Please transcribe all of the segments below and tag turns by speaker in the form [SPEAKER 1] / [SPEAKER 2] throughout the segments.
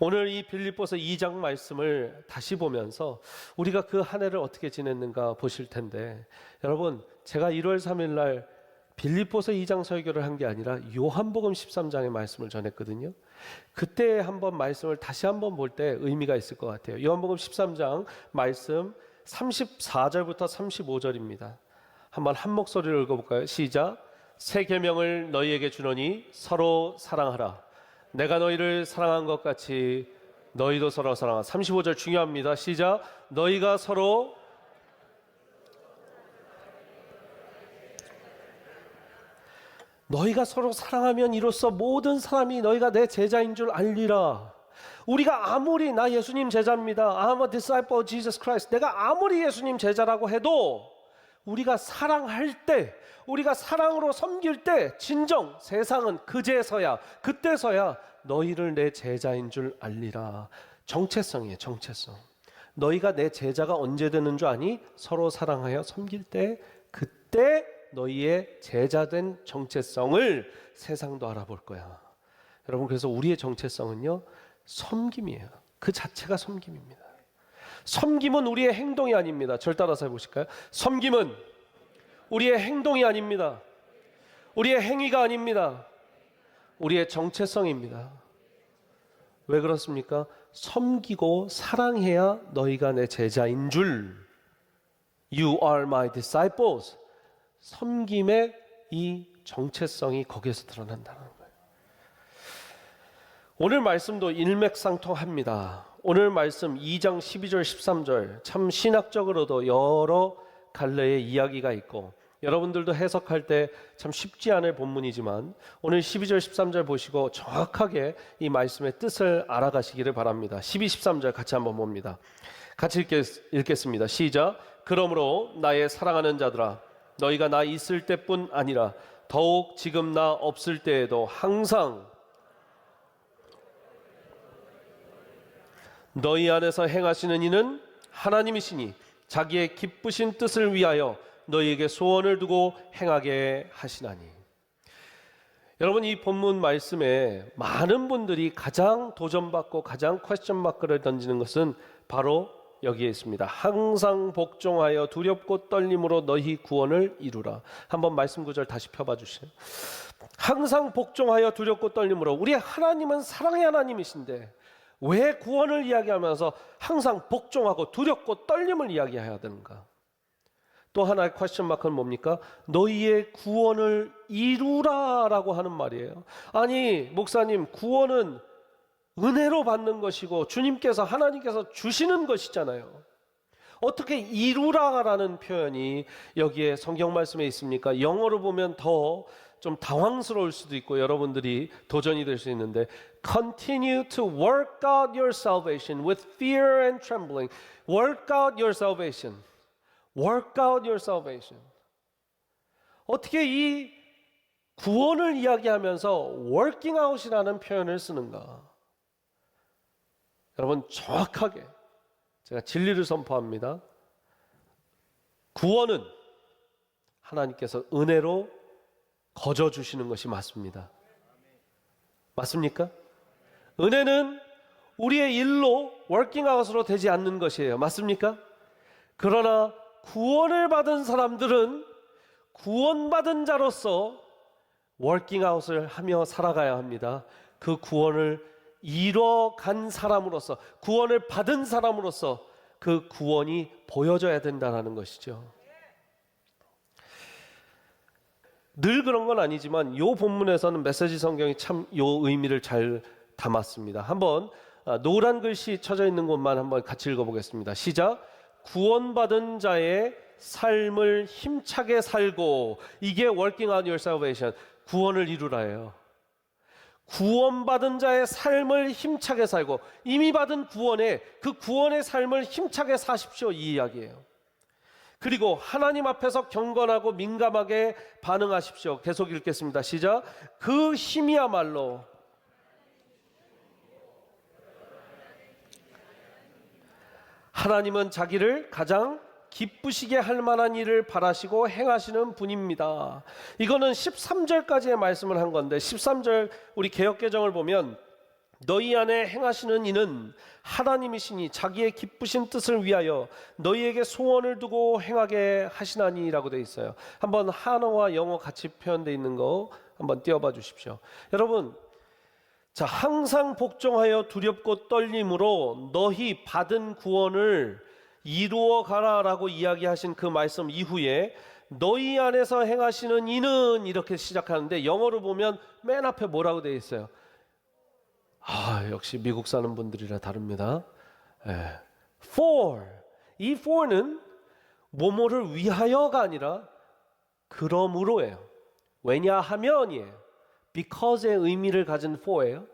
[SPEAKER 1] 오늘 이 빌립보서 2장 말씀을 다시 보면서 우리가 그 한 해를 어떻게 지냈는가 보실 텐데, 여러분, 제가 1월 3일 날 빌립보서 2장 설교를 한 게 아니라 요한복음 13장의 말씀을 전했거든요. 그때 한번 말씀을 다시 한번 볼 때 의미가 있을 것 같아요. 요한복음 13장 말씀 34절부터 35절입니다. 한번 한 목소리로 읽어볼까요? 시작. 새 계명을 너희에게 주노니 서로 사랑하라. 내가 너희를 사랑한 것 같이 너희도 서로 사랑하라. 35절 중요합니다. 시작. 너희가 서로 사랑하면 이로써 모든 사람이 너희가 내 제자인 줄 알리라. 우리가 아무리 나 예수님 제자입니다, I'm a disciple of Jesus Christ, 내가 아무리 예수님 제자라고 해도 우리가 사랑할 때, 우리가 사랑으로 섬길 때 진정 세상은 그때서야 너희를 내 제자인 줄 알리라. 정체성이에요. 정체성. 너희가 내 제자가 언제 되는 줄 아니? 서로 사랑하여 섬길 때, 그때 너희의 제자된 정체성을 세상도 알아볼 거야. 여러분, 그래서 우리의 정체성은요, 섬김이에요. 그 자체가 섬김입니다. 섬김은 우리의 행동이 아닙니다. 절 따라서 해보실까요? 섬김은 우리의 행동이 아닙니다. 우리의 행위가 아닙니다. 우리의 정체성입니다. 왜 그렇습니까? 섬기고 사랑해야 너희가 내 제자인 줄. You are my disciples. 섬김의 이 정체성이 거기에서 드러난다는 거예요. 오늘 말씀도 일맥상통합니다. 오늘 말씀 2장 12절 13절 참 신학적으로도 여러 갈래의 이야기가 있고, 여러분들도 해석할 때 참 쉽지 않을 본문이지만 오늘 12절 13절 보시고 정확하게 이 말씀의 뜻을 알아가시기를 바랍니다. 12, 13절 같이 한번 봅니다. 같이 읽겠습니다. 시작. 그러므로 나의 사랑하는 자들아, 너희가 나 있을 때뿐 아니라 더욱 지금 나 없을 때에도 항상 너희 안에서 행하시는 이는 하나님이시니 자기의 기쁘신 뜻을 위하여 너희에게 소원을 두고 행하게 하시나니. 여러분, 이 본문 말씀에 많은 분들이 가장 도전받고 가장 퀘스천 마크를 던지는 것은 바로 여기에 있습니다. 항상 복종하여 두렵고 떨림으로 너희 구원을 이루라. 한번 말씀 구절 다시 펴봐 주세요. 항상 복종하여 두렵고 떨림으로. 우리 하나님은 사랑의 하나님이신데 왜 구원을 이야기하면서 항상 복종하고 두렵고 떨림을 이야기해야 되는가? 또 하나의 퀘스천 마크는 뭡니까? 너희의 구원을 이루라라고 하는 말이에요. 아니, 목사님, 구원은 은혜로 받는 것이고 주님께서, 하나님께서 주시는 것이잖아요. 어떻게 이루라라는 표현이 여기에 성경 말씀에 있습니까? 영어로 보면 더 좀 당황스러울 수도 있고 여러분들이 도전이 될 수 있는데, Continue to work out your salvation with fear and trembling. Work out your salvation. Work out your salvation. 어떻게 이 구원을 이야기하면서 working out이라는 표현을 쓰는가? 여러분, 정확하게 제가 진리를 선포합니다. 구원은 하나님께서 은혜로 거저 주시는 것이 맞습니다. 맞습니까? 은혜는 우리의 일로 working out으로 되지 않는 것이에요. 맞습니까? 그러나 구원을 받은 사람들은 구원받은 자로서 working out을 하며 살아가야 합니다. 그 구원을 이뤄간 사람으로서, 구원을 받은 사람으로서 그 구원이 보여져야 된다는 것이죠. 늘 그런 건 아니지만 이 본문에서는 메시지 성경이 참 이 의미를 잘 담았습니다. 한번 노란 글씨 쳐져 있는 곳만 한번 같이 읽어보겠습니다. 시작. 구원받은 자의 삶을 힘차게 살고. 이게 working out your salvation, 구원을 이루라예요. 구원받은 자의 삶을 힘차게 살고, 이미 받은 그 구원의 삶을 힘차게 사십시오, 이 이야기예요. 그리고 하나님 앞에서 경건하고 민감하게 반응하십시오. 계속 읽겠습니다. 시작. 그 힘이야말로 하나님은 자기를 가장 기쁘시게 할 만한 일을 바라시고 행하시는 분입니다. 이거는 13절까지의 말씀을 한 건데, 13절 우리 개역개정을 보면 너희 안에 행하시는 이는 하나님이시니 자기의 기쁘신 뜻을 위하여 너희에게 소원을 두고 행하게 하시나니라고 되어 있어요. 한번 한어와 영어 같이 표현되어 있는 거 한번 띄워봐 주십시오. 여러분, 자, 항상 복종하여 두렵고 떨림으로 너희 받은 구원을 이루어 가라라고 이야기하신 그 말씀 이후에 너희 안에서 행하시는 이는 이렇게 시작하는데, 영어로 보면 맨 앞에 뭐라고 되어 있어요? 역시 미국 사는 분들이라 다릅니다. For. 이 for는 뭐뭐를 위하여가 아니라 그러므로예요. 왜냐하면이에요. Because의 의미를 가진 for예요.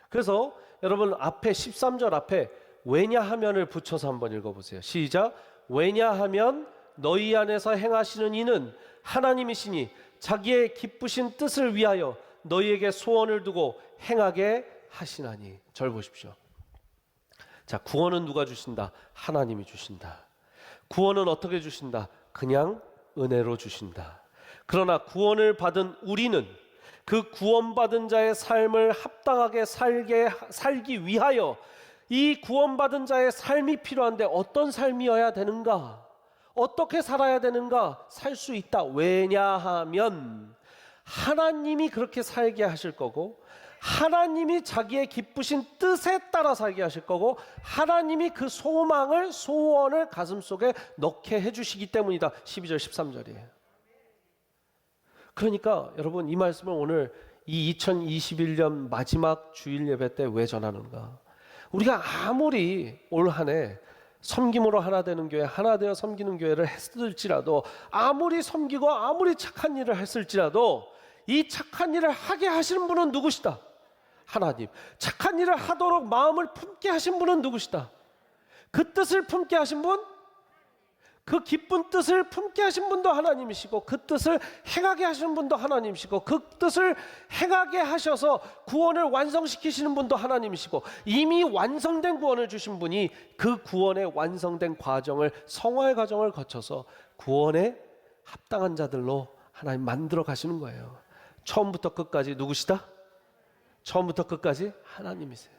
[SPEAKER 1] 그래서 여러분 앞에 13절 앞에 왜냐하면을 붙여서 한번 읽어보세요. 시작. 왜냐하면 너희 안에서 행하시는 이는 하나님이시니 자기의 기쁘신 뜻을 위하여 너희에게 소원을 두고 행하게 하시나니. 절 보십시오. 자, 구원은 누가 주신다? 하나님이 주신다. 구원은 어떻게 주신다? 그냥 은혜로 주신다. 그러나 구원을 받은 우리는 그 구원받은 자의 삶을 합당하게 살기 위하여 이 구원받은 자의 삶이 필요한데 어떤 삶이어야 되는가? 어떻게 살아야 되는가? 살 수 있다. 왜냐하면 하나님이 그렇게 살게 하실 거고, 하나님이 자기의 기쁘신 뜻에 따라 살게 하실 거고, 하나님이 그 소원을 가슴속에 넣게 해주시기 때문이다. 12절 13절이에요. 그러니까 여러분, 이 말씀을 오늘 이 2021년 마지막 주일 예배 때 왜 전하는가? 우리가 아무리 올 한 해 섬김으로 하나 되는 교회, 하나 되어 섬기는 교회를 했을지라도, 아무리 섬기고 아무리 착한 일을 했을지라도 이 착한 일을 하게 하시는 분은 누구시다? 하나님. 착한 일을 하도록 마음을 품게 하신 분은 누구시다? 그 뜻을 품게 하신 분, 그 기쁜 뜻을 품게 하신 분도 하나님이시고, 그 뜻을 행하게 하시는 분도 하나님이시고, 그 뜻을 행하게 하셔서 구원을 완성시키시는 분도 하나님이시고, 이미 완성된 구원을 주신 분이 그 구원의 완성된 과정을, 성화의 과정을 거쳐서 구원에 합당한 자들로 하나님 만들어 가시는 거예요. 처음부터 끝까지 누구시다? 처음부터 끝까지 하나님이세요.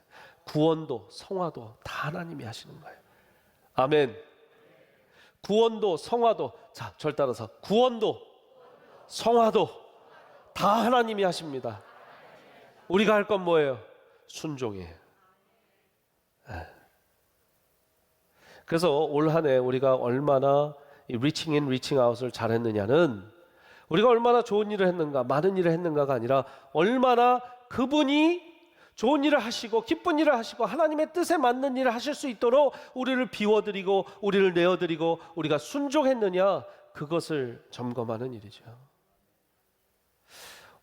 [SPEAKER 1] 구원도 성화도 다 하나님이 하시는 거예요. 아멘. 구원도 성화도, 자, 절 따라서 구원도 성화도 다 하나님이 하십니다. 우리가 할 건 뭐예요? 순종이에요. 그래서 올 한 해 우리가 얼마나 이 리칭 인 리칭 아웃을 잘했느냐는, 우리가 얼마나 좋은 일을 했는가, 많은 일을 했는가가 아니라 얼마나 그분이 좋은 일을 하시고 기쁜 일을 하시고 하나님의 뜻에 맞는 일을 하실 수 있도록 우리를 비워드리고 우리를 내어드리고 우리가 순종했느냐, 그것을 점검하는 일이죠.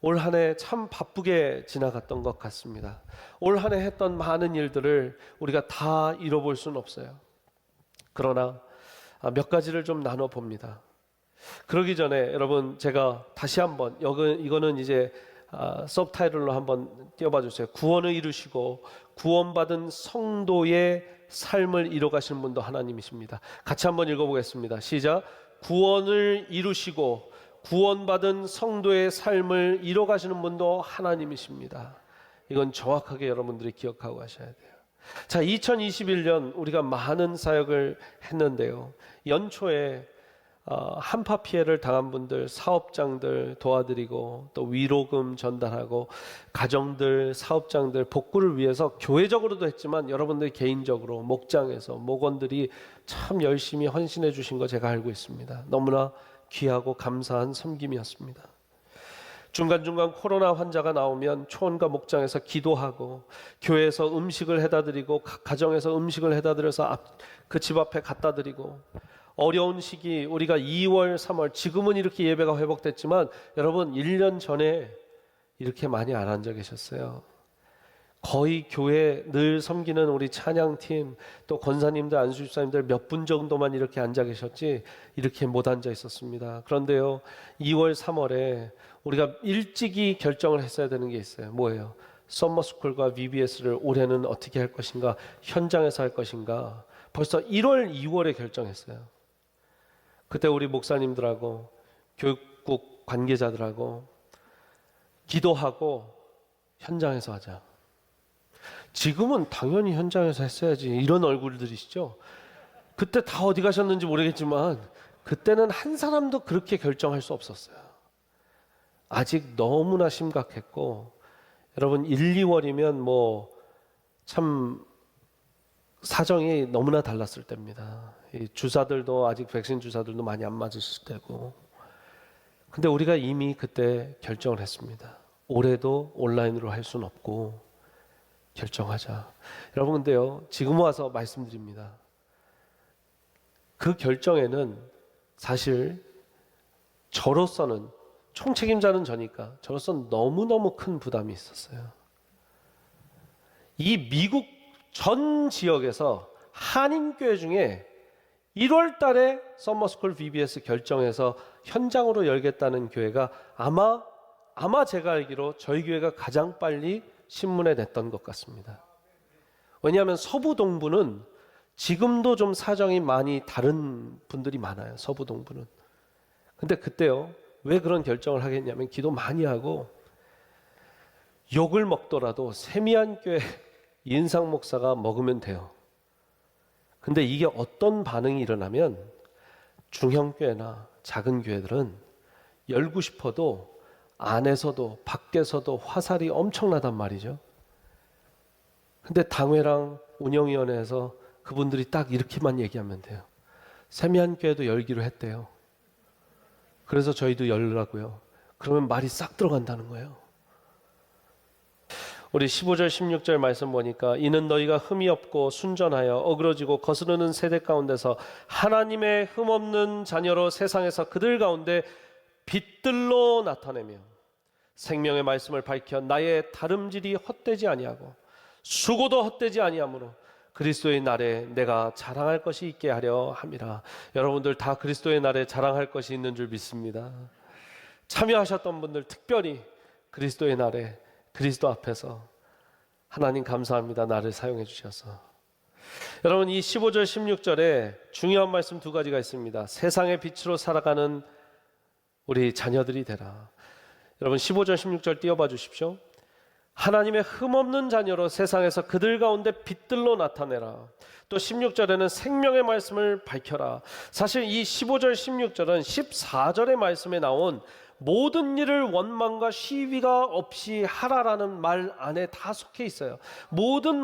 [SPEAKER 1] 올 한 해 참 바쁘게 지나갔던 것 같습니다. 올 한 해 했던 많은 일들을 우리가 다 잃어볼 수는 없어요. 그러나 몇 가지를 좀 나눠봅니다. 그러기 전에 여러분, 제가 다시 한번 이거는 이제 서브타이틀로 한번 띄워봐 주세요. 구원을 이루시고 구원받은 성도의 삶을 이뤄가시는 분도 하나님이십니다. 같이 한번 읽어보겠습니다. 시작. 구원을 이루시고 구원받은 성도의 삶을 이뤄가시는 분도 하나님이십니다. 이건 정확하게 여러분들이 기억하고 가셔야 돼요. 자, 2021년 우리가 많은 사역을 했는데요, 연초에 한파 피해를 당한 분들, 사업장들 도와드리고, 또 위로금 전달하고, 가정들, 사업장들 복구를 위해서 교회적으로도 했지만 여러분들 개인적으로 목장에서 목원들이 참 열심히 헌신해 주신 거 제가 알고 있습니다. 너무나 귀하고 감사한 섬김이었습니다. 중간중간 코로나 환자가 나오면 초원과 목장에서 기도하고, 교회에서 음식을 해다 드리고, 가정에서 음식을 해다 드려서 그 집 앞에 갖다 드리고, 어려운 시기 우리가 2월, 3월, 지금은 이렇게 예배가 회복됐지만 여러분 1년 전에 이렇게 많이 안 앉아 계셨어요. 거의 교회 늘 섬기는 우리 찬양팀, 또 권사님들, 안수집사님들 몇 분 정도만 이렇게 앉아 계셨지 이렇게 못 앉아 있었습니다. 그런데요, 2월, 3월에 우리가 일찍이 결정을 했어야 되는 게 있어요. 뭐예요? 썸머스쿨과 VBS를 올해는 어떻게 할 것인가, 현장에서 할 것인가, 벌써 1월, 2월에 결정했어요. 그때 우리 목사님들하고 교육국 관계자들하고 기도하고 현장에서 하자. 지금은 당연히 현장에서 했어야지 이런 얼굴들이시죠. 그때 다 어디 가셨는지 모르겠지만 그때는 한 사람도 그렇게 결정할 수 없었어요. 아직 너무나 심각했고, 여러분 1, 2월이면 뭐 참 사정이 너무나 달랐을 때입니다. 이 주사들도 아직 백신 주사들도 많이 안 맞으실 때고. 근데 우리가 이미 그때 결정을 했습니다. 올해도 온라인으로 할 수는 없고 결정하자. 여러분 근데요, 지금 와서 말씀드립니다. 그 결정에는 사실 저로서는, 총책임자는 저니까 저로서는 너무너무 큰 부담이 있었어요. 이 미국 전 지역에서 한인교회 중에 1월 달에 서머스쿨 VBS 결정해서 현장으로 열겠다는 교회가 아마 제가 알기로 저희 교회가 가장 빨리 신문에 냈던 것 같습니다. 왜냐하면 서부 동부는 지금도 좀 사정이 많이 다른 분들이 많아요. 서부 동부는. 근데 그때요, 왜 그런 결정을 하겠냐면 기도 많이 하고 욕을 먹더라도 세미안교회 이은상 목사가 먹으면 돼요. 근데 이게 어떤 반응이 일어나면 중형교회나 작은 교회들은 열고 싶어도 안에서도 밖에서도 화살이 엄청나단 말이죠. 근데 당회랑 운영위원회에서 그분들이 딱 이렇게만 얘기하면 돼요. 세미안교회도 열기로 했대요. 그래서 저희도 열라고요. 그러면 말이 싹 들어간다는 거예요. 우리 15절 16절 말씀 보니까 이는 너희가 흠이 없고 순전하여 어그러지고 거스르는 세대 가운데서 하나님의 흠없는 자녀로 세상에서 그들 가운데 빛들로 나타내며 생명의 말씀을 밝혀 나의 다름질이 헛되지 아니하고 수고도 헛되지 아니하므로 그리스도의 날에 내가 자랑할 것이 있게 하려 함이라. 여러분들 다 그리스도의 날에 자랑할 것이 있는 줄 믿습니다. 참여하셨던 분들 특별히 그리스도의 날에 그리스도 앞에서 하나님 감사합니다. 나를 사용해 주셔서. 여러분 이 15절 16절에 중요한 말씀 두 가지가 있습니다. 세상의 빛으로 살아가는 우리 자녀들이 되라. 여러분 15절 16절 띄워봐 주십시오. 하나님의 흠없는 자녀로 세상에서 그들 가운데 빛들로 나타내라. 또 16절에는 생명의 말씀을 밝혀라. 사실 이 15절 16절은 14절의 말씀에 나온 모든 일을 원망과 시비가 없이 하라라는 말 안에 다 속해 있어요. 모든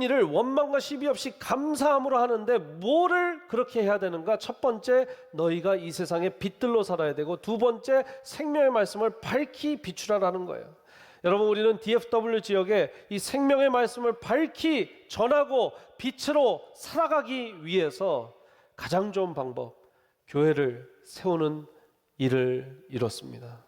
[SPEAKER 1] 일을 원망과 시비 없이 감사함으로 하는데 뭐를 그렇게 해야 되는가? 첫 번째, 너희가 이 세상에 빛들로 살아야 되고, 두 번째, 생명의 말씀을 밝히 비추라라는 거예요. 여러분 우리는 DFW 지역에 이 생명의 말씀을 밝히 전하고 빛으로 살아가기 위해서 가장 좋은 방법, 교회를 세우는 일을 이뤘습니다.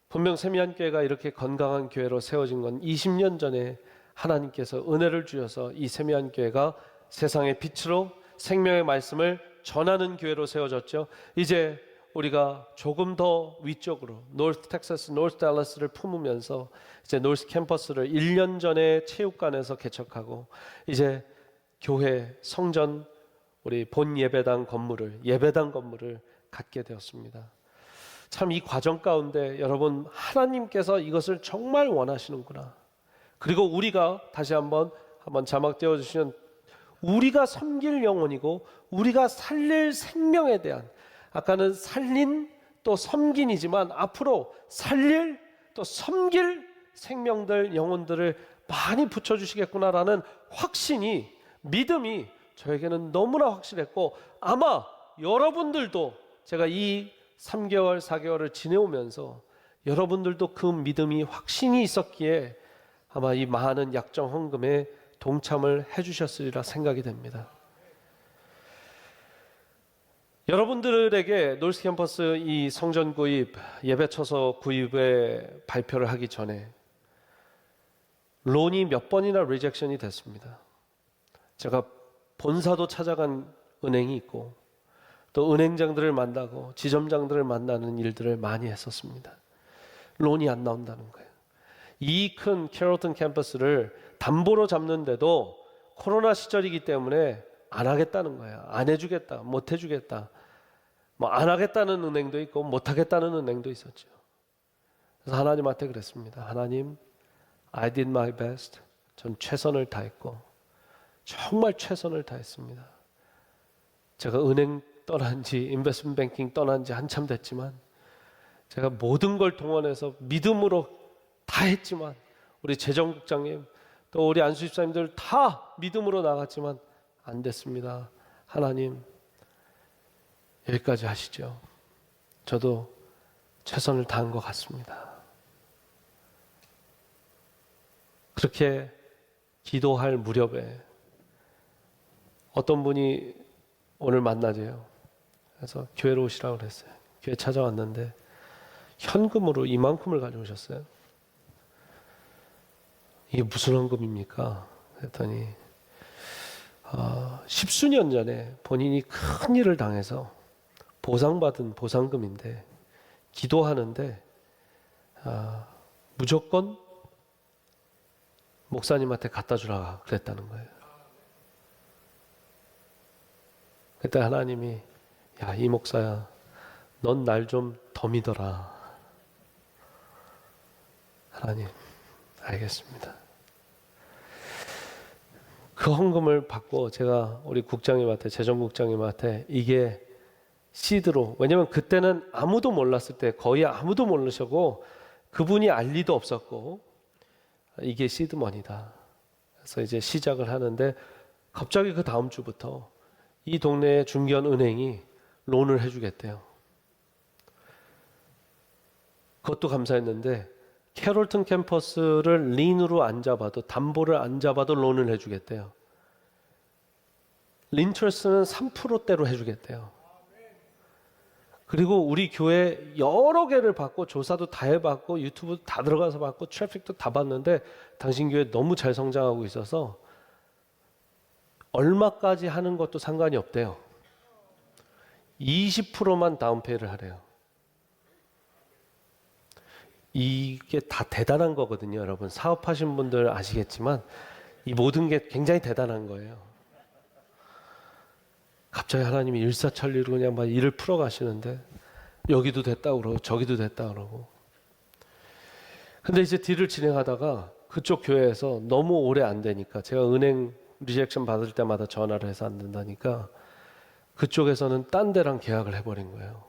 [SPEAKER 1] 분명 세미안교회가 이렇게 건강한 교회로 세워진 건 20년 전에 하나님께서 은혜를 주셔서 이 세미안교회가 세상의 빛으로 생명의 말씀을 전하는 교회로 세워졌죠. 이제 우리가 조금 더 위쪽으로 노스 텍사스, 노스 달라스를 품으면서 이제 노스 캠퍼스를 1년 전에 체육관에서 개척하고 이제 교회 성전 우리 본 예배당 건물을 갖게 되었습니다. 참 이 과정 가운데 여러분 하나님께서 이것을 정말 원하시는구나. 그리고 우리가 다시 한번 자막 띄워주시면 우리가 섬길 영혼이고 우리가 살릴 생명에 대한, 아까는 살린 또 섬긴이지만 앞으로 살릴 또 섬길 생명들, 영혼들을 많이 붙여주시겠구나라는 확신이, 믿음이 저에게는 너무나 확실했고, 아마 여러분들도 제가 이 3개월 4개월을 지내오면서 여러분들도 그 믿음이 확신이 있었기에 아마 이 많은 약정 헌금에 동참을 해주셨으리라 생각이 됩니다. 여러분들에게 놀스 캠퍼스 이 성전 구입, 예배처소 구입의 발표를 하기 전에 론이 몇 번이나 리젝션이 됐습니다. 제가 본사도 찾아간 은행이 있고 또 은행장들을 만나고 지점장들을 만나는 일들을 많이 했었습니다. 론이 안 나온다는 거예요. 이 큰 캐롤턴 캠퍼스를 담보로 잡는데도 코로나 시절이기 때문에 안 하겠다는 거예요. 안 해주겠다, 못 해주겠다. 뭐 안 하겠다는 은행도 있고 못 하겠다는 은행도 있었죠. 그래서 하나님한테 그랬습니다. 하나님, I did my best. 전 최선을 다했고 정말 최선을 다했습니다. 제가 은행 떠난 지 인베스트먼트 뱅킹 떠난 지 한참 됐지만 제가 모든 걸 동원해서 믿음으로 다 했지만 우리 재정국장님 또 우리 안수 집사님들 다 믿음으로 나갔지만 안 됐습니다. 하나님 여기까지 하시죠. 저도 최선을 다한 것 같습니다. 그렇게 기도할 무렵에 어떤 분이 오늘 만나재요. 그래서 교회로 오시라고 그랬어요. 교회 찾아왔는데 현금으로 이만큼을 가져오셨어요. 이게 무슨 헌금입니까? 그랬더니 10수년 전에 본인이 큰 일을 당해서 보상받은 보상금인데 기도하는데 무조건 목사님한테 갖다 주라 그랬다는 거예요. 그때 하나님이 야, 이 목사야, 넌 날 좀 더 믿어라. 하나님, 알겠습니다. 그 헌금을 받고 제가 우리 국장님한테, 재정국장님한테 이게 시드로, 왜냐면 그때는 아무도 몰랐을 때, 거의 아무도 모르셨고 그분이 알 리도 없었고 이게 시드머니다. 그래서 이제 시작을 하는데 갑자기 그 다음 주부터 이 동네의 중견 은행이 론을 해주겠대요. 그것도 감사했는데 캐롤튼 캠퍼스를 린으로 안 잡아도, 담보를 안 잡아도 론을 해주겠대요. 인트레스트는 3%대로 해주겠대요. 그리고 우리 교회 여러 개를 받고 조사도 다 해봤고 유튜브 다 들어가서 봤고 트래픽도 다 봤는데 당신 교회 너무 잘 성장하고 있어서 얼마까지 하는 것도 상관이 없대요. 20%만 다운페이를 하래요. 이게 다 대단한 거거든요, 여러분. 사업하신 분들 아시겠지만 이 모든 게 굉장히 대단한 거예요. 갑자기 하나님이 일사천리로 그냥 막 일을 풀어가시는데 여기도 됐다고 그러고 저기도 됐다고 그러고. 근데 이제 딜을 진행하다가 그쪽 교회에서 너무 오래 안 되니까, 제가 은행 리젝션 받을 때마다 전화를 해서 안 된다니까 그쪽에서는 딴 데랑 계약을 해버린 거예요.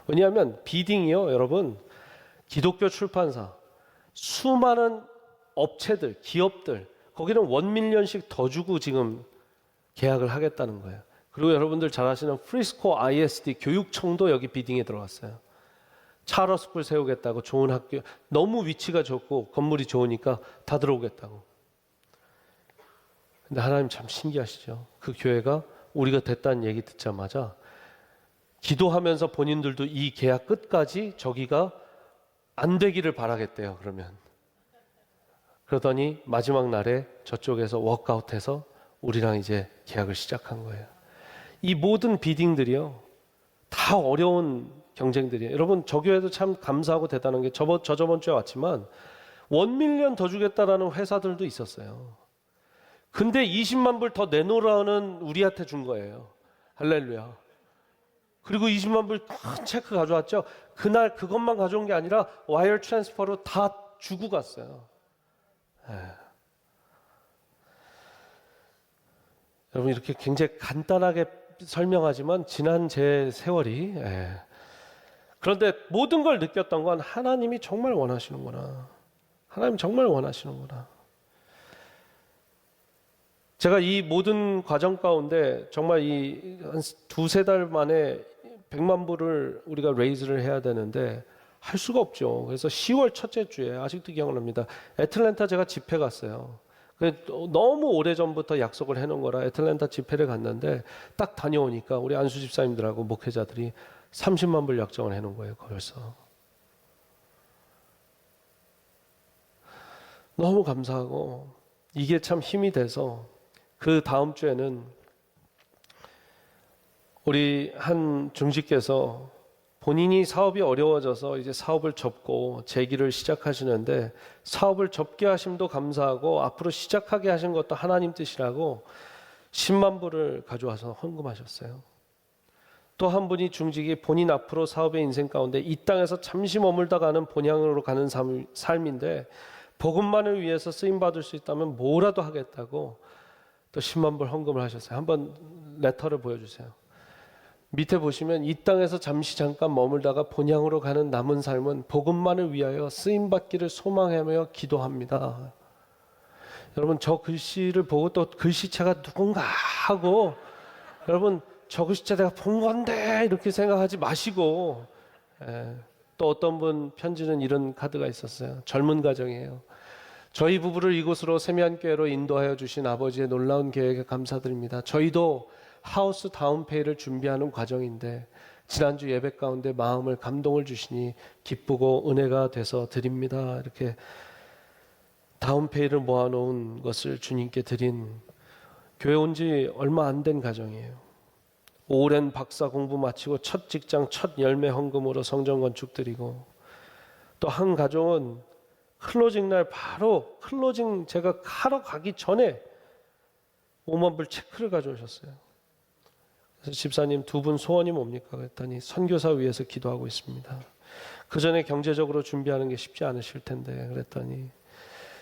[SPEAKER 1] 왜냐하면 비딩이요, 여러분. 기독교 출판사, 수많은 업체들, 기업들, 거기는 1밀리언씩 더 주고 지금 계약을 하겠다는 거예요. 그리고 여러분들 잘 아시는 프리스코 ISD 교육청도 여기 비딩에 들어갔어요. 차러스쿨 세우겠다고, 좋은 학교, 너무 위치가 좋고 건물이 좋으니까 다 들어오겠다고. 근데 하나님 참 신기하시죠. 그 교회가 우리가 됐다는 얘기 듣자마자 기도하면서 본인들도 이 계약 끝까지 저기가 안 되기를 바라겠대요. 그러더니 마지막 날에 저쪽에서 워크아웃해서 우리랑 이제 계약을 시작한 거예요. 이 모든 비딩들이요, 다 어려운 경쟁들이에요. 여러분, 저 교회도 참 감사하고 대단한 게 저번 주에 왔지만 1밀리언 더 주겠다라는 회사들도 있었어요. 근데 20만 불 더 내놓으라는 우리한테 준 거예요. 할렐루야. 그리고 20만 불 큰 체크 가져왔죠. 그날 그것만 가져온 게 아니라 와이어 트랜스퍼로 다 주고 갔어요. 여러분, 이렇게 굉장히 간단하게 설명하지만 지난 제 세월이, 그런데 모든 걸 느꼈던 건 하나님이 정말 원하시는구나. 하나님 정말 원하시는구나. 제가 이 모든 과정 가운데 정말 이 한 두세 달 만에 100만 불을 우리가 레이즈를 해야 되는데 할 수가 없죠. 그래서 10월 첫째 주에, 아직도 기억납니다. 애틀랜타 제가 집회 갔어요. 너무 오래전부터 약속을 해놓은 거라 애틀랜타 집회를 갔는데 딱 다녀오니까 우리 안수 집사님들하고 목회자들이 30만 불 약정을 해놓은 거예요. 벌써. 너무 감사하고 이게 참 힘이 돼서 그 다음 주에는 우리 한 중직께서 본인이 사업이 어려워져서 이제 사업을 접고 재기를 시작하시는데, 사업을 접게 하심도 감사하고 앞으로 시작하게 하신 것도 하나님 뜻이라고 10만 불을 가져와서 헌금하셨어요. 또 한 분이 중직이 본인 앞으로 사업의 인생 가운데 이 땅에서 잠시 머물다 가는 본향으로 가는 삶인데 복음만을 위해서 쓰임 받을 수 있다면 뭐라도 하겠다고 또 10만 불 헌금을 하셨어요. 한번 레터를 보여주세요. 밑에 보시면 이 땅에서 잠깐 머물다가 본향으로 가는 남은 삶은 복음만을 위하여 쓰임 받기를 소망하며 기도합니다. 여러분, 저 글씨를 보고 또 글씨체가 누군가 하고 여러분, 저 글씨체 내가 본 건데 이렇게 생각하지 마시고, 또 어떤 분 편지는 이런 카드가 있었어요. 젊은 가정이에요. 저희 부부를 이곳으로 세미한교회로 인도하여 주신 아버지의 놀라운 계획에 감사드립니다. 저희도 하우스 다운페이를 준비하는 과정인데 지난주 예배 가운데 마음을 감동을 주시니 기쁘고 은혜가 돼서 드립니다. 이렇게 다운페이를 모아놓은 것을 주님께 드린, 교회 온 지 얼마 안 된 가정이에요. 오랜 박사 공부 마치고 첫 직장 첫 열매 헌금으로 성전 건축 드리고, 또 한 가정은 클로징 날 바로 클로징 제가 하러 가기 전에 5만 불 체크를 가져오셨어요. 그래서 집사님 두 분 소원이 뭡니까? 그랬더니 선교사 위해서 기도하고 있습니다. 그 전에 경제적으로 준비하는 게 쉽지 않으실 텐데, 그랬더니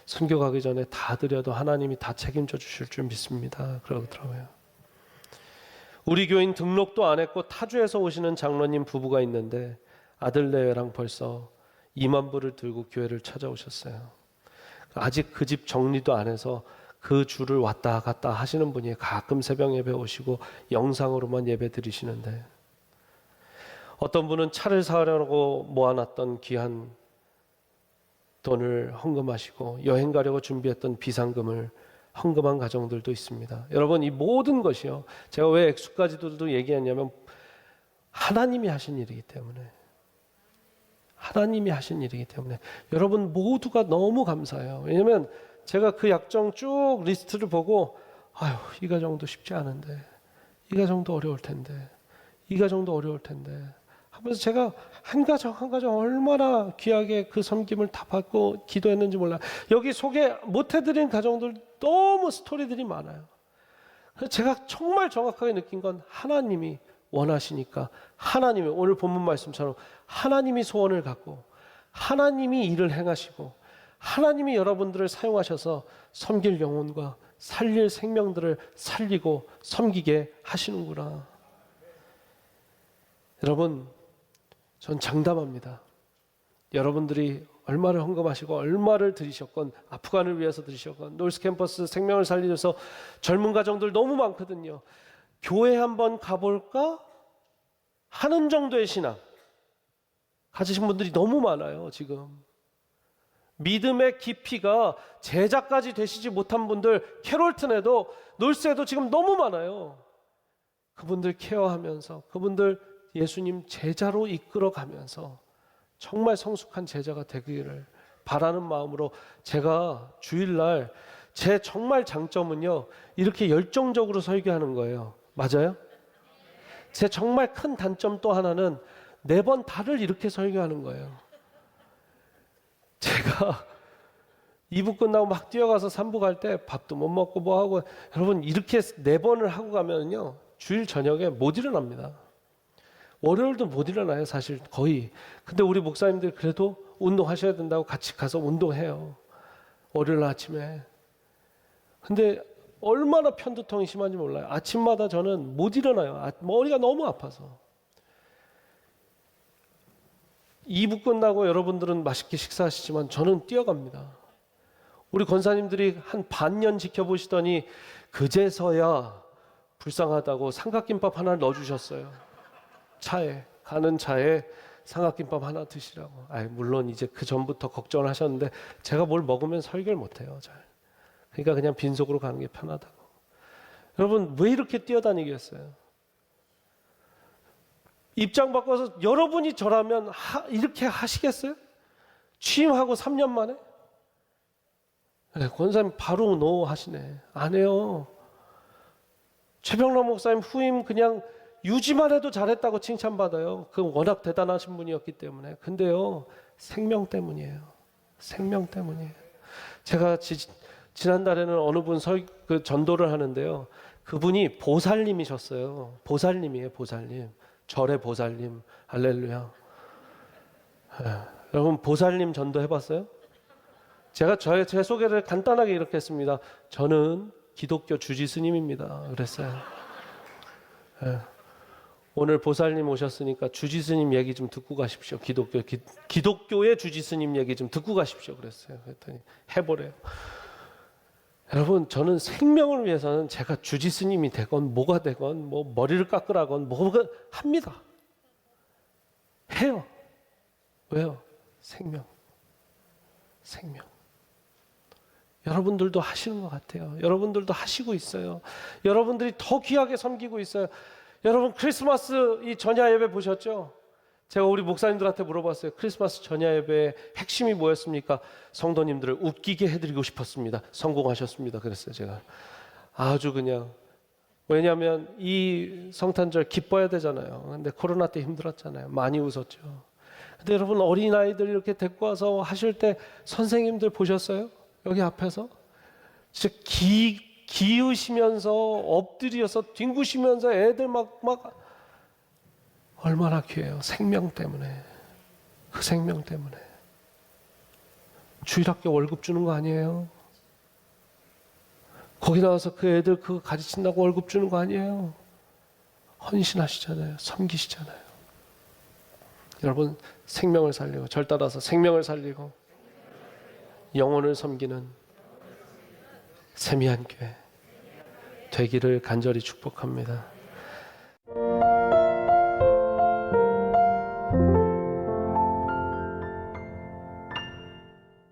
[SPEAKER 1] 선교 가기 전에 다 드려도 하나님이 다 책임져 주실 줄 믿습니다. 그러더라고요. 우리 교인 등록도 안 했고 타주에서 오시는 장로님 부부가 있는데 아들 내외랑 벌써 2만 불을 들고 교회를 찾아오셨어요. 아직 그 집 정리도 안 해서 그 주를 왔다 갔다 하시는 분이 가끔 새벽 예배 오시고 영상으로만 예배 드리시는데, 어떤 분은 차를 사려고 모아놨던 귀한 돈을 헌금하시고 여행 가려고 준비했던 비상금을 헌금한 가정들도 있습니다. 여러분, 이 모든 것이요, 제가 왜 액수까지도 얘기했냐면 하나님이 하신 일이기 때문에, 하나님이 하신 일이기 때문에 여러분 모두가 너무 감사해요. 왜냐하면 제가 그 약정 쭉 리스트를 보고 아유, 이 가정도 쉽지 않은데, 이 가정도 어려울 텐데, 이 가정도 어려울 텐데 하면서 제가 한 가정 한 가정 얼마나 귀하게 그 섬김을 다 받고 기도했는지 몰라요. 여기 소개 못 해드린 가정들 너무 스토리들이 많아요. 그래서 제가 정말 정확하게 느낀 건 하나님이 원하시니까, 하나님이 오늘 본문 말씀처럼 하나님이 소원을 갖고 하나님이 일을 행하시고 하나님이 여러분들을 사용하셔서 섬길 영혼과 살릴 생명들을 살리고 섬기게 하시는구나. 여러분, 전 장담합니다. 여러분들이 얼마를 헌금하시고 얼마를 드리셨건, 아프간을 위해서 드리셨건, 놀스 캠퍼스 생명을 살리셔서 젊은 가정들 너무 많거든요. 교회 한번 가볼까 하는 정도의 신앙 가지신 분들이 너무 많아요. 지금 믿음의 깊이가 제자까지 되시지 못한 분들, 캐롤튼에도 놀스에도 지금 너무 많아요. 그분들 케어하면서, 그분들 예수님 제자로 이끌어가면서 정말 성숙한 제자가 되기를 바라는 마음으로, 제가 주일날 제 정말 장점은요, 이렇게 열정적으로 설교하는 거예요. 맞아요? 제 정말 큰 단점 또 하나는 4번 달을 이렇게 설교하는 거예요. 제가 2부 끝나고 막 뛰어가서 3부 갈 때 밥도 못 먹고 뭐 하고, 여러분 이렇게 4번을 하고 가면요 주일 저녁에 못 일어납니다. 월요일도 못 일어나요, 사실 거의. 근데 우리 목사님들 그래도 운동하셔야 된다고 같이 가서 운동해요, 월요일 아침에. 근데 얼마나 편두통이 심한지 몰라요. 아침마다 저는 못 일어나요. 머리가 너무 아파서. 2부 끝나고 여러분들은 맛있게 식사하시지만 저는 뛰어갑니다. 우리 권사님들이 한 반년 지켜보시더니 그제서야 불쌍하다고 삼각김밥 하나 넣어주셨어요. 차에, 가는 차에 삼각김밥 하나 드시라고. 물론 이제 그 전부터 걱정을 하셨는데 제가 뭘 먹으면 설교를 못해요, 잘. 그러니까 그냥 빈속으로 가는 게 편하다고. 여러분, 왜 이렇게 뛰어다니겠어요? 입장 바꿔서 여러분이 저라면 이렇게 하시겠어요? 취임하고 3년 만에? 권사님 바로 노 하시네. 안 해요. 최병란 목사님 후임 그냥 유지만 해도 잘했다고 칭찬받아요. 그 워낙 대단하신 분이었기 때문에. 근데요, 생명 때문이에요. 생명 때문이에요. 제가 지난달에는 어느 분 전도를 하는데요, 그분이 보살님이셨어요. 보살님이에요, 보살님. 절의 보살님, 할렐루야. 여러분 보살님 전도 해봤어요? 제가 제 소개를 간단하게 이렇게 했습니다. 저는 기독교 주지스님입니다. 그랬어요. 오늘 보살님 오셨으니까 주지스님 얘기 좀 듣고 가십시오. 기독교의 주지스님 얘기 좀 듣고 가십시오. 그랬어요. 그랬더니 해보래요. 여러분 저는 생명을 위해서는 제가 주지스님이 되건 뭐가 되건 뭐 머리를 깎으라건 뭐가 합니다. 해요. 왜요? 생명. 여러분들도 하시는 것 같아요. 여러분들도 하시고 있어요. 여러분들이 더 귀하게 섬기고 있어요. 여러분 크리스마스 이 전야 예배 보셨죠? 제가 우리 목사님들한테 물어봤어요. 크리스마스 전야 예배의 핵심이 뭐였습니까? 성도님들을 웃기게 해드리고 싶었습니다. 성공하셨습니다. 그랬어요. 제가 아주 그냥, 왜냐하면 이 성탄절 기뻐야 되잖아요. 근데 코로나 때 힘들었잖아요. 많이 웃었죠. 근데 여러분 어린아이들 이렇게 데리고 와서 하실 때 선생님들 보셨어요? 여기 앞에서 진짜 기으시면서 엎드려서 뒹구시면서 애들 막 얼마나 귀해요. 생명 때문에. 그 생명 때문에. 주일학교 월급 주는 거 아니에요? 거기 나와서 그 애들 그거 가르친다고 월급 주는 거 아니에요? 헌신하시잖아요. 섬기시잖아요. 여러분 생명을 살리고 절 따라서 생명을 살리고 영혼을 섬기는 세미한 교회 되기를 간절히 축복합니다.